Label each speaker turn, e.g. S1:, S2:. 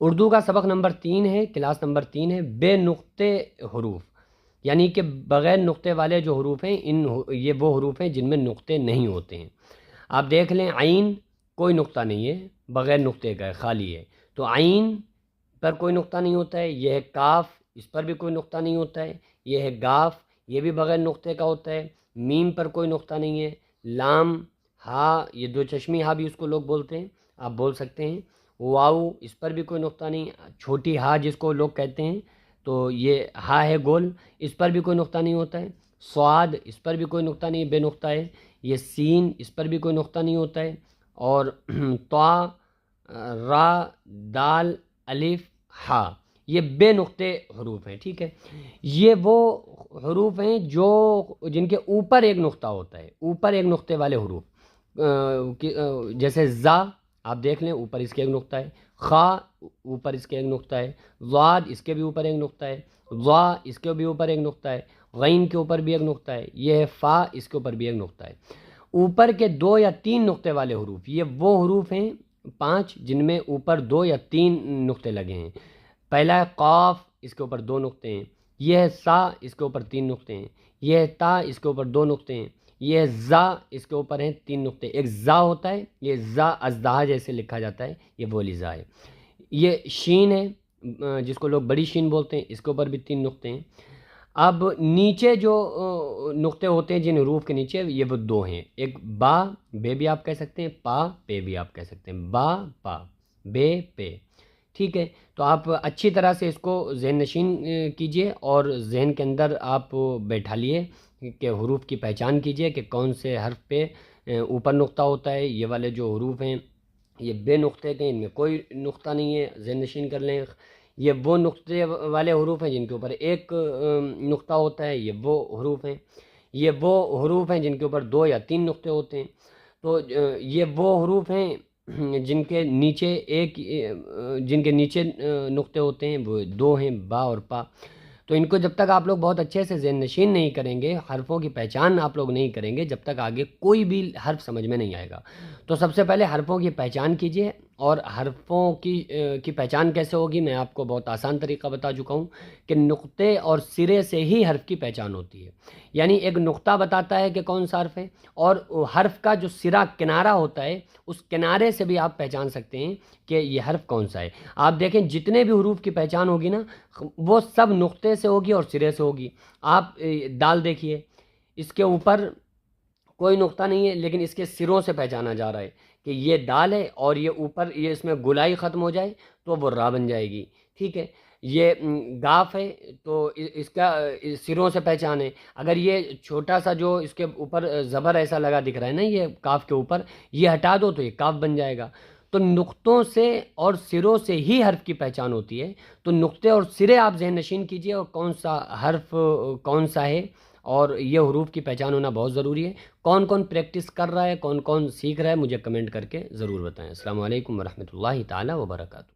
S1: اردو کا سبق نمبر 3 ہے، کلاس نمبر 3 ہے، بے نقطے حروف، یعنی کہ بغیر نقطے والے جو حروف ہیں یہ وہ حروف ہیں جن میں نقطے نہیں ہوتے ہیں۔ آپ دیکھ لیں، عین کوئی نقطہ نہیں ہے، بغیر نقطے کا ہے، خالی ہے، تو عین پر کوئی نقطہ نہیں ہوتا ہے۔ یہ ہے کاف، اس پر بھی کوئی نقطہ نہیں ہوتا ہے۔ یہ ہے گاف، یہ بھی بغیر نقطے کا ہوتا ہے۔ میم پر کوئی نقطہ نہیں ہے۔ لام، ہا، یہ دو چشمی ہا بھی اس کو لوگ بولتے ہیں، آپ بول سکتے ہیں۔ واؤ، اس پر بھی کوئی نقطہ نہیں۔ چھوٹی ہا جس کو لوگ کہتے ہیں، تو یہ ہا ہے گول، اس پر بھی کوئی نقطہ نہیں ہوتا ہے۔ صاد، اس پر بھی کوئی نقطہ نہیں، بے نقطہ ہے۔ یہ سین، اس پر بھی کوئی نقطہ نہیں ہوتا ہے۔ اور طا، را، دال، الف، ہا، یہ بے نقطے حروف ہیں، ٹھیک ہے۔ یہ وہ حروف ہیں جن کے اوپر ایک نقطہ ہوتا ہے، اوپر ایک نقطے والے حروف، جیسے زا، آپ دیکھ لیں اوپر اس کے ایک نقطہ ہے۔ خا، اوپر اس کے ایک نقطہ ہے۔ ضاد، اس کے بھی اوپر ایک نقطہ ہے۔ ضا، اس کے بھی اوپر ایک نقطہ ہے۔ غین کے اوپر بھی ایک نقطہ ہے۔ یہ ہے فا، اس کے اوپر بھی ایک نقطہ ہے۔ اوپر کے 2 یا 3 نقطے والے حروف، یہ وہ حروف ہیں 5 جن میں اوپر 2 یا 3 نقطے لگے ہیں۔ پہلا ہے قاف، اس کے اوپر 2 نقطے ہیں۔ یہ ہے سا، اس کے اوپر 3 نقطے ہیں۔ یہ ہے تا، اس کے اوپر 2 نقطے ہیں۔ یہ ہے زا، اس کے اوپر ہیں 3 نقطے۔ ایک زا ہوتا ہے، یہ زا ازدہا جیسے لکھا جاتا ہے، یہ وہ والی زا ہے۔ یہ شین ہے، جس کو لوگ بڑی شین بولتے ہیں، اس کے اوپر بھی 3 نقطے ہیں۔ اب نیچے جو نقطے ہوتے ہیں جن حروف کے نیچے، یہ وہ 2 ہیں، ایک با، بے بھی آپ کہہ سکتے ہیں، پا، پے بھی آپ کہہ سکتے ہیں، با، پا، بے، پے، ٹھیک ہے۔ تو آپ اچھی طرح سے اس کو ذہن نشین کیجئے اور ذہن کے اندر آپ بیٹھا لیے کہ حروف کی پہچان کیجئے کہ کون سے حرف پہ اوپر نقطہ ہوتا ہے۔ یہ والے جو حروف ہیں یہ بے نقطے کے، ان میں کوئی نقطہ نہیں ہے، ذہن نشین کر لیں۔ یہ وہ نقطے والے حروف ہیں جن کے اوپر ایک نقطہ ہوتا ہے، یہ وہ حروف ہیں۔ یہ وہ حروف ہیں جن کے اوپر 2 یا 3 نقطے ہوتے ہیں۔ تو یہ وہ حروف ہیں جن کے نیچے نقطے ہوتے ہیں، وہ 2 ہیں، با اور پا۔ تو ان کو جب تک آپ لوگ بہت اچھے سے ذہن نشین نہیں کریں گے، حرفوں کی پہچان آپ لوگ نہیں کریں گے، جب تک آگے کوئی بھی حرف سمجھ میں نہیں آئے گا۔ تو سب سے پہلے حرفوں کی پہچان کیجئے، اور حرفوں کی پہچان کیسے ہوگی، میں آپ کو بہت آسان طریقہ بتا چکا ہوں کہ نقطے اور سرے سے ہی حرف کی پہچان ہوتی ہے۔ یعنی ایک نقطہ بتاتا ہے کہ کون سا حرف ہے، اور حرف کا جو سرا کنارہ ہوتا ہے، اس کنارے سے بھی آپ پہچان سکتے ہیں کہ یہ حرف کون سا ہے۔ آپ دیکھیں جتنے بھی حروف کی پہچان ہوگی نا، وہ سب نقطے سے ہوگی اور سرے سے ہوگی۔ آپ دال دیکھیے، اس کے اوپر کوئی نقطہ نہیں ہے، لیکن اس کے سروں سے پہچانا جا رہا ہے کہ یہ دال ہے، اور یہ اوپر یہ اس میں گولائی ختم ہو جائے تو وہ را بن جائے گی، ٹھیک ہے۔ یہ گاف ہے، تو اس کا سروں سے پہچان ہے۔ اگر یہ چھوٹا سا جو اس کے اوپر زبر ایسا لگا دکھ رہا ہے نا، یہ کاف کے اوپر، یہ ہٹا دو تو یہ کاف بن جائے گا۔ تو نقطوں سے اور سروں سے ہی حرف کی پہچان ہوتی ہے۔ تو نقطے اور سرے آپ ذہن نشین کیجئے، اور کون سا حرف کون سا ہے، اور یہ حروف کی پہچان ہونا بہت ضروری ہے۔ کون کون پریکٹس کر رہا ہے، کون کون سیکھ رہا ہے، مجھے کمنٹ کر کے ضرور بتائیں۔ السلام علیکم ورحمۃ اللہ تعالیٰ وبرکاتہ۔